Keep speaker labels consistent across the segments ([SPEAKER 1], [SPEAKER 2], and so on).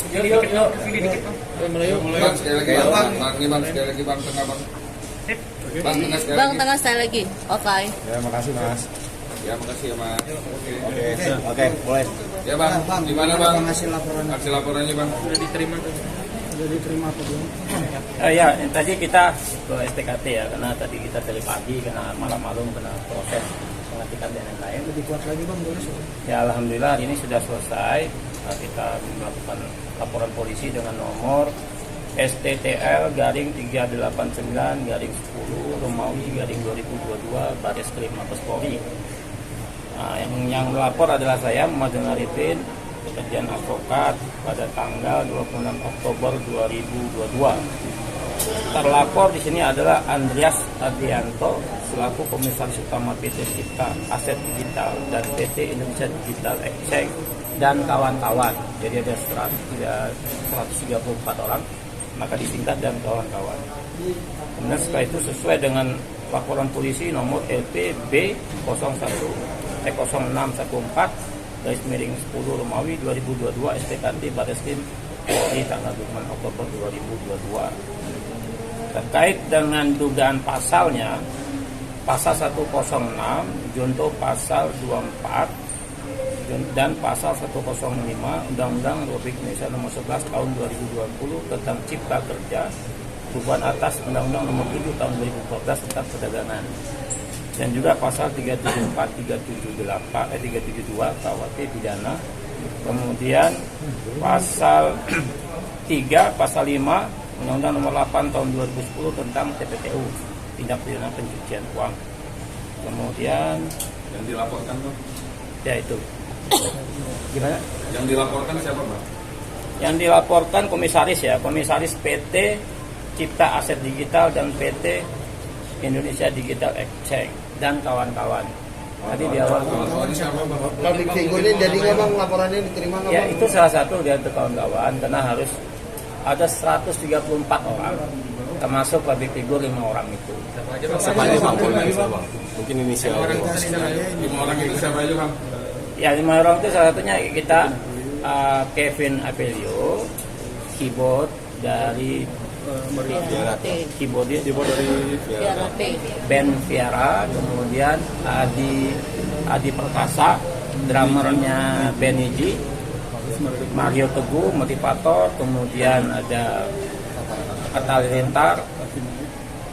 [SPEAKER 1] Bang, sekali lagi bang. Bang, sekali lagi bang, tengah bang. Bang, tengah sekali
[SPEAKER 2] Bang,
[SPEAKER 1] lagi.
[SPEAKER 2] tengah sekali lagi. Oke.
[SPEAKER 3] Ya, makasih Mas.
[SPEAKER 1] Ya, makasih ya mas.
[SPEAKER 3] Oke, boleh.
[SPEAKER 1] Ya bang, gimana bang?
[SPEAKER 4] Hasil laporan
[SPEAKER 1] Hasil laporannya bang?
[SPEAKER 4] sudah diterima apa belum?
[SPEAKER 5] Ya, tadi kita ke STKT ya, karena tadi kita dari pagi, karena malam-malam kena proses pengetikan dan lain-lain.
[SPEAKER 4] Lebih kuat lagi bang, boleh sih.
[SPEAKER 5] Ya, alhamdulillah hari ini sudah selesai. Kita melakukan laporan polisi dengan nomor STTL garing 389 garing 10 Romawi garing 2022 Baris Krim Mabes Polri. Nah, yang melapor adalah saya Muhammad Arifin, pekerjaan advokat pada tanggal 26 Oktober 2022. Terlapor di sini adalah Andreas Adrianto selaku Komisaris Utama PT Cipta Aset Digital dan PT Indonesia Digital Exchange dan kawan-kawan. Jadi ada 134 orang, maka disingkat dan kawan-kawan. Kemudian setelah itu sesuai dengan laporan polisi nomor LPB 0614 garis miring 10 Romawi 2022 STKT Bareskrim Polri tanggal 26 Oktober 2022. Terkait dengan dugaan pasalnya, pasal 106 junto pasal 24 dan pasal 105 Undang-Undang Republik Indonesia nomor 11 tahun 2020 tentang Cipta Kerja, perubahan atas Undang-Undang nomor 7 tahun 2014 tentang perdagangan, dan juga pasal 374, 378, 372 KUHP pidana. Kemudian pasal 3, pasal 5 Undang-Undang nomor 8 tahun 2010 tentang TPPU, tindak pidana pencucian uang. Kemudian
[SPEAKER 1] Yang dilaporkan bang?
[SPEAKER 5] ya itu. Gimana?
[SPEAKER 1] Yang dilaporkan siapa bang?
[SPEAKER 5] Yang dilaporkan komisaris ya, komisaris PT Cipta Aset Digital dan PT Indonesia Digital Exchange dan kawan-kawan. Tadi di awal
[SPEAKER 1] Kawan-kawannya siapa bang?
[SPEAKER 4] Public figure ini jadi nggak bang laporannya diterima nggak
[SPEAKER 5] ya
[SPEAKER 4] bang?
[SPEAKER 5] itu salah satu dari kawan-kawan, karena harus ada 134 orang termasuk public figure 5 orang itu.
[SPEAKER 3] Siapa aja Bang? Mungkin inisial.
[SPEAKER 1] 5 orang itu siapa aja bang?
[SPEAKER 5] Ya 5 orang itu salah satunya kita Kevin Apelio, keyboard dari keyboard dari Ben Viara, kemudian Adi Perkasa, drummernya Beniji, Mario Teguh, motivator, kemudian ada Atal Rentar,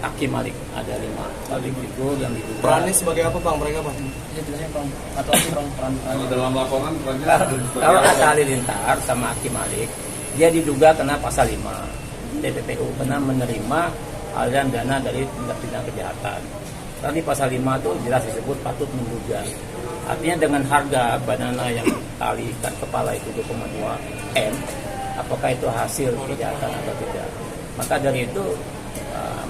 [SPEAKER 5] Aki Malik, ada 5 public figure yang diduga.
[SPEAKER 3] Perannya sebagai apa Bang mereka Bang?
[SPEAKER 1] Kalau dalam laporan perannya
[SPEAKER 5] Kalau Atta Halilintar sama Aki Malik, dia diduga kena pasal 5 TPPU, kena menerima aliran dana dari tindak pidana kejahatan. Tadi pasal 5 itu jelas disebut patut menduga. Artinya dengan harga banana yang talikan kepala itu 2,2 M, apakah itu hasil kejahatan atau tidak? Maka dari itu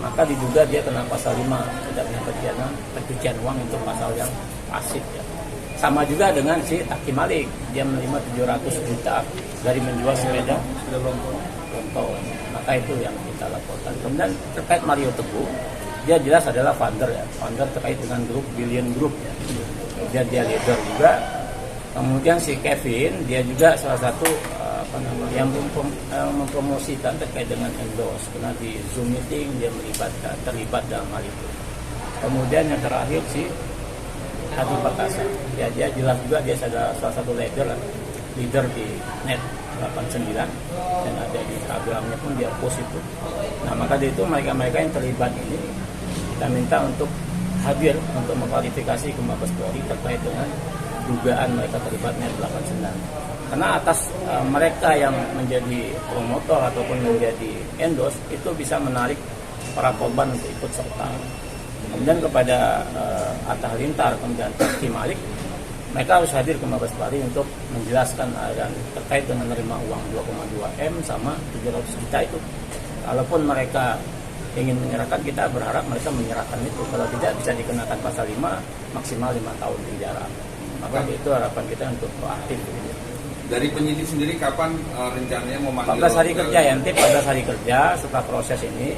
[SPEAKER 5] maka diduga dia kena pasal 5 tindak pidana pencucian uang, itu pasal yang pasif ya. Sama juga dengan si Aki Malik, dia menerima 700 juta dari menjual sepeda Lontong. Maka itu yang kita laporkan. Kemudian terkait Mario Teguh, dia jelas adalah founder ya, founder terkait dengan grup Billion Group ya. Dia leader juga. Kemudian si Kevin, dia juga salah satu yang mempromosikan terkait dengan endorse, karena di Zoom meeting dia terlibat dalam hal itu. Kemudian yang terakhir si Adi Perkasa, dia jelas juga dia adalah salah satu leader di Net 89 dan ada di Instagramnya pun dia post itu. Nah maka dari itu mereka yang terlibat ini kita minta untuk hadir untuk mengklarifikasi ke Mabes Polri terkait dengan dugaan mereka terlibat Net 89. Karena atas mereka yang menjadi promotor ataupun menjadi endorse itu bisa menarik para korban untuk ikut serta. Kemudian kepada Atta Halilintar, kemudian Aki Malik, mereka harus hadir ke Mabes Polri untuk menjelaskan dan terkait dengan menerima uang 2,2 M sama 700 juta itu. Kalaupun mereka ingin menyerahkan, kita berharap mereka menyerahkan itu. Kalau tidak, bisa dikenakan pasal 5 maksimal 5 tahun penjara. Maka itu harapan kita untuk proaktif.
[SPEAKER 1] Dari penyidik sendiri kapan rencananya memanggil?
[SPEAKER 5] 14 hari kerja ya, nanti 14 hari kerja setelah proses ini.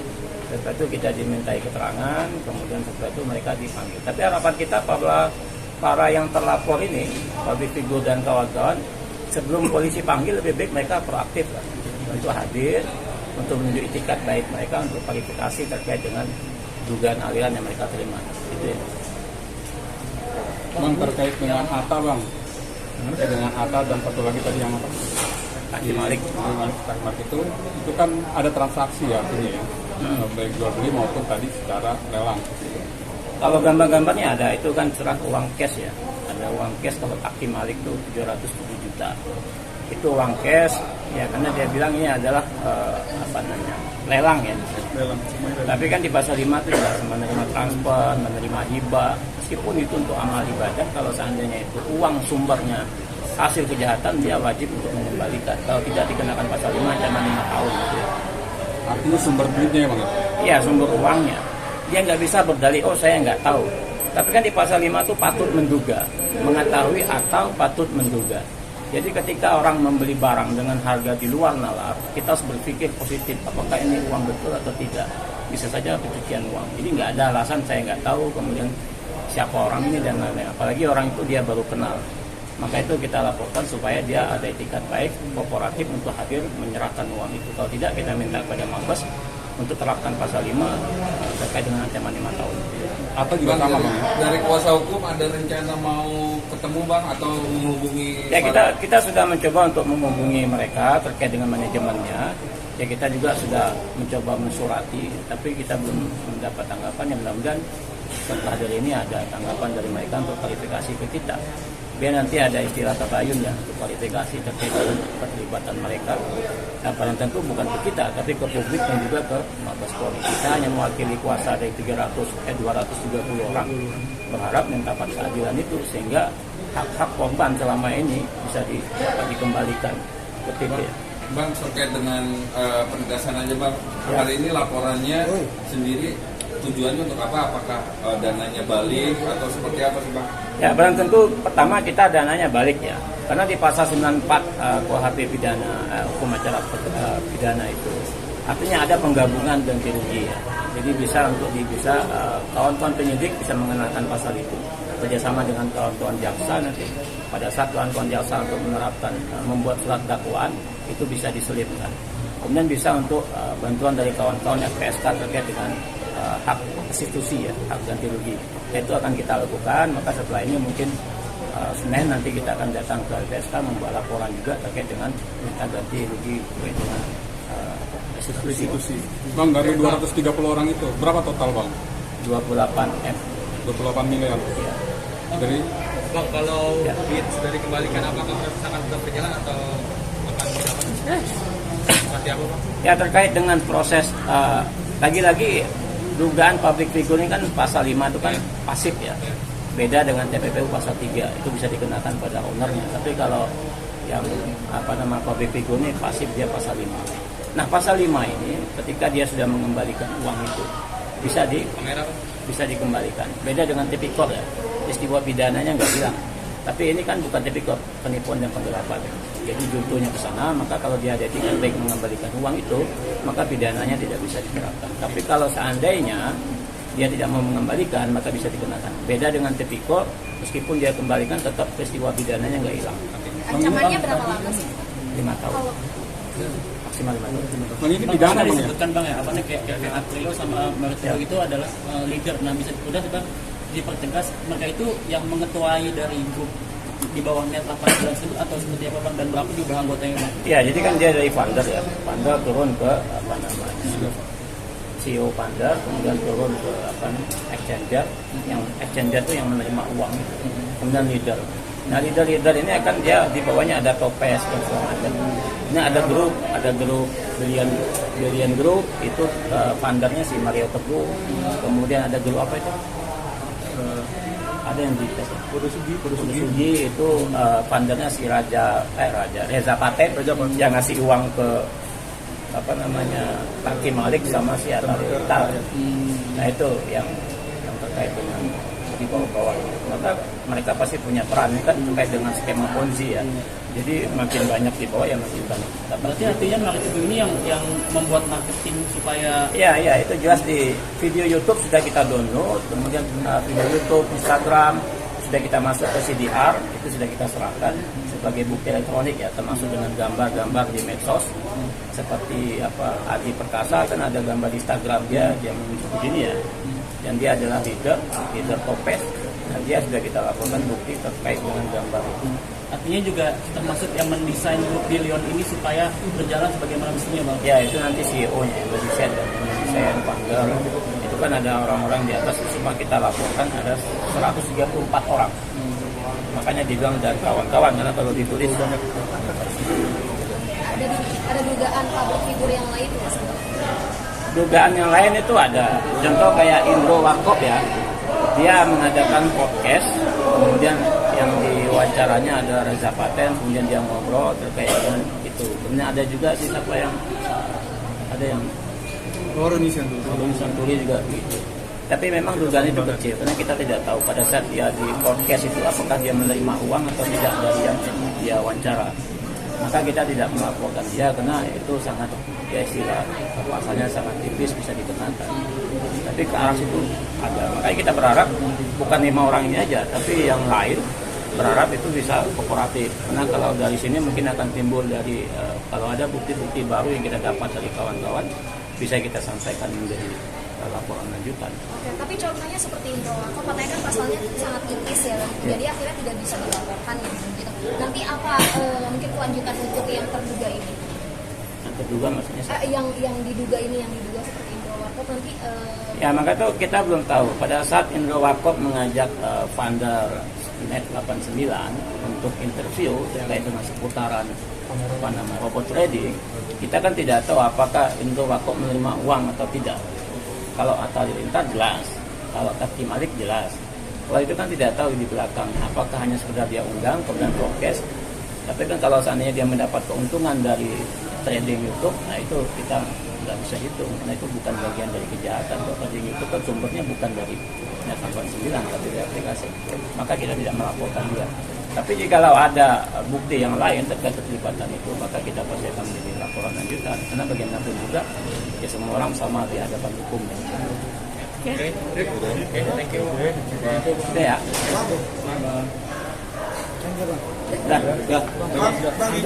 [SPEAKER 5] Setelah itu kita dimintai keterangan, kemudian setelah itu mereka dipanggil. Tapi harapan kita para yang terlapor ini, public figure dan kawan-kawan, sebelum polisi panggil lebih baik mereka proaktif lah, untuk hadir, untuk menunjuk itikat baik mereka untuk klarifikasi terkait dengan dugaan aliran yang mereka terima. Itu ya.
[SPEAKER 2] Bang, terkait dengan Atta bang, terkait dengan Atta dan satu lagi tadi yang apa?
[SPEAKER 5] Haji Malik.
[SPEAKER 2] Malik itu kan ada transaksi ya artinya ya, baik jual beli maupun tadi secara lelang.
[SPEAKER 5] Kalau gambar-gambarnya ada, itu kan serah uang cash ya. Ada uang cash kalau Haji Malik itu 707 juta. Itu uang cash ya, karena dia bilang ini adalah lelang ya. Tapi kan di pasal 5 itu jelas menerima transfer, menerima hibah. Meskipun itu untuk amal ibadah, kalau seandainya itu uang sumbernya hasil kejahatan, dia wajib untuk mengembalikan. Kalau tidak dikenakan pasal 5 ancaman 5 tahun gitu ya.
[SPEAKER 2] Artinya sumber duitnya ya bang?
[SPEAKER 5] Iya, sumber uangnya. Dia nggak bisa berdalih, oh saya nggak tahu. Tapi kan di pasal 5 itu patut menduga, mengetahui atau patut menduga. Jadi ketika orang membeli barang dengan harga di luar nalar, kita harus berpikir positif, apakah ini uang betul atau tidak. Bisa saja pencucian uang. Jadi nggak ada alasan saya nggak tahu, kemudian siapa orang ini dan lain-lain. Apalagi orang itu dia baru kenal. Maka itu kita laporkan supaya dia ada etikat baik, kooperatif untuk hadir menyerahkan uang itu. Kalau tidak, kita minta kepada Mabes untuk terapkan pasal 5 terkait dengan ancaman 5 tahun.
[SPEAKER 2] Atau juga sama bang?
[SPEAKER 1] Dari kuasa hukum ada rencana mau ketemu bang atau menghubungi?
[SPEAKER 5] Ya kita sudah mencoba untuk menghubungi mereka terkait dengan manajemennya. Ya kita juga sudah mencoba mensurati, tapi kita belum mendapat tanggapan. Yang mudah-mudahan setelah dari ini ada tanggapan dari mereka untuk klarifikasi ke kita. Biar nanti ada istilah tabayun ya untuk kualifikasi terkait dengan keterlibatan mereka. Nah, paling tentu bukan ke kita, tapi ke publik dan juga ke Mabes Polri. Kita hanya mewakili kuasa dari 230 orang. Berharap minta keadilan itu sehingga hak-hak korban selama ini bisa dapat dikembalikan ke TP.
[SPEAKER 1] Bang, terkait dengan penegasan aja bang. Hari ini laporannya sendiri tujuannya untuk apa? Apakah dananya balik atau seperti apa sih bang?
[SPEAKER 5] Ya, barang tentu pertama kita dananya balik ya. Karena di pasal 94 KUHP pidana, hukum acara pidana itu artinya ada penggabungan ganti rugi ya. Jadi bisa kawan-kawan penyidik bisa mengenakan pasal itu kerjasama dengan kawan-kawan jaksa nanti pada saat kawan-kawan jaksa untuk menerapkan membuat surat dakwaan itu bisa diselipkan. Kemudian bisa untuk bantuan dari kawan-kawan FPSK terkait dengan hak restitusi ya, hak ganti rugi. Itu akan kita lakukan. Maka setelah ini mungkin Senin nanti kita akan datang ke LPSK membuat laporan juga terkait dengan minta ganti rugi dengan restitusi.
[SPEAKER 2] Bang, dari 230 orang itu berapa total bang?
[SPEAKER 5] 28 M.
[SPEAKER 2] 28 miliar.
[SPEAKER 5] Ya.
[SPEAKER 2] Dari
[SPEAKER 6] bang, kalau duit sudah dikembalikan apakah akan tetap berjalan atau akan dilakukan? Seperti apa bang?
[SPEAKER 5] Ya, terkait dengan proses lagi-lagi dugaan public figure ini kan pasal 5 itu kan pasif ya. Beda dengan TPPU pasal 3 itu bisa dikenakan pada ownernya. Tapi kalau yang public figure ini pasif, dia pasal 5. Nah, pasal 5 ini ketika dia sudah mengembalikan uang itu bisa dikembalikan. Beda dengan tipikor ya. Peristiwa pidananya nggak bilang. Tapi ini kan bukan tipikor, penipuan dan penggelapan. Jadi juntuhnya ke sana, maka kalau dia ada etikat baik mengembalikan uang itu, maka pidananya tidak bisa diterapkan. Tapi kalau seandainya dia tidak mau mengembalikan, maka bisa dikenakan. Beda dengan tipikor, meskipun dia kembalikan tetap peristiwa pidananya nggak hilang.
[SPEAKER 7] Ancamannya berapa lama sih?
[SPEAKER 5] 5 tahun. Maksimal 5 tahun.
[SPEAKER 2] bang, ini pidana bang ya?
[SPEAKER 6] Disebutkan bang ya, kayak Aprilo sama Maritimo itu adalah leader. Nah, bisa udah bang dipertegas mereka itu yang mengetuai dari grup di bawahnya 18 itu atau seperti apa bang, dan berapa juga anggotanya bang?
[SPEAKER 5] Ya, jadi kan dia dari founder ya. Founder turun ke CEO founder, kemudian turun ke exchanger. Yang exchanger itu yang menerima uang itu. Kemudian leader. Nah, leader ini akan dia di bawahnya ada Topes dan segala macam. Ini ada grup Billion Group itu foundernya si Mario Teguh. Kemudian ada grup apa itu? Ada yang di Kudu Sugi itu foundernya si Reza Patet yang ngasih uang ke Haji Malik sama si Atta Halilintar. Nah, itu yang terkait dengan di bawah-bawah. Maka mereka pasti punya peran kan terkait dengan skema Ponzi ya. Jadi makin banyak di bawah ya makin banyak.
[SPEAKER 6] Berarti artinya Maritimo ini yang membuat marketing supaya
[SPEAKER 5] ya itu jelas di video YouTube sudah kita download, kemudian video YouTube, Instagram sudah kita masuk ke CDR, itu sudah kita serahkan sebagai bukti elektronik ya, termasuk dengan gambar-gambar di medsos seperti apa Adi Perkasa kan ada gambar di Instagram dia menunjuk begini ya, dan dia adalah leader Topes, dan dia sudah kita laporkan bukti terkait dengan gambar itu.
[SPEAKER 6] Artinya juga termasuk yang mendesain grup Billion ini supaya berjalan sebagaimana mestinya bang.
[SPEAKER 5] Ya itu nanti CEO-nya yang mendesain dan mendesain founder. Itu kan ada orang-orang di atas, semua kita laporkan ada 134 orang. Makanya dibilang dari kawan-kawan, karena kalau ditulis
[SPEAKER 7] Ada dugaan public figure yang lain Mas?
[SPEAKER 5] dugaan yang lain itu ada. Contoh kayak Indro Warkop ya, dia mengadakan podcast, kemudian yang diwawancaranya ada Reza Paten, kemudian dia ngobrol terkait dengan itu. Kemudian ada juga siapa yang ada yang Roni Santuri juga gitu. Tapi memang dugaan itu kecil karena kita tidak tahu pada saat dia di podcast itu apakah dia menerima uang atau tidak dari yang dia wawancara. Maka kita tidak melaporkan dia karena itu sangat ya istilah pasalnya sangat tipis bisa dikenakan. Tapi ke arah situ ada. Makanya kita berharap bukan 5 orang ini aja, tapi yang lain berharap itu bisa kooperatif. Karena kalau dari sini mungkin akan timbul dari kalau ada bukti-bukti baru yang kita dapat dari kawan-kawan bisa kita sampaikan menjadi laporan lanjutan.
[SPEAKER 7] Oke, tapi contohnya seperti Indro Warkop, katanya kan pasalnya sangat tipis ya, jadi akhirnya tidak bisa dilaporkan gitu. Nanti apa mungkin kelanjutan untuk yang terduga ini?
[SPEAKER 5] Yang terduga maksudnya
[SPEAKER 7] Yang diduga ini, yang diduga seperti Indro Warkop nanti
[SPEAKER 5] ya maka itu kita belum tahu. Pada saat Indro Warkop mengajak founder Net 89 untuk interview terkait dengan seputaran robot trading, kita kan tidak tahu apakah Indro Warkop menerima uang atau tidak. Kalau Atta Halilintar jelas, kalau Kaki Malik jelas. Kalau itu kan tidak tahu di belakang apakah hanya sekedar dia undang kemudian broadcast. Tapi kan kalau seandainya dia mendapat keuntungan dari trading YouTube, nah itu kita nggak bisa hitung karena itu bukan bagian dari kejahatan. Kalau trading YouTube kan sumbernya bukan dari Net 89 tapi dari aplikasi. Maka kita tidak melaporkan dia. Tapi jikalau ada bukti yang lain terkait keterlibatan itu, maka kita pasti akan menjadi laporan lanjutan. Karena bagaimanapun juga, ya semua orang sama di hadapan hukum. Oke, thank you. Udah ya? Udah.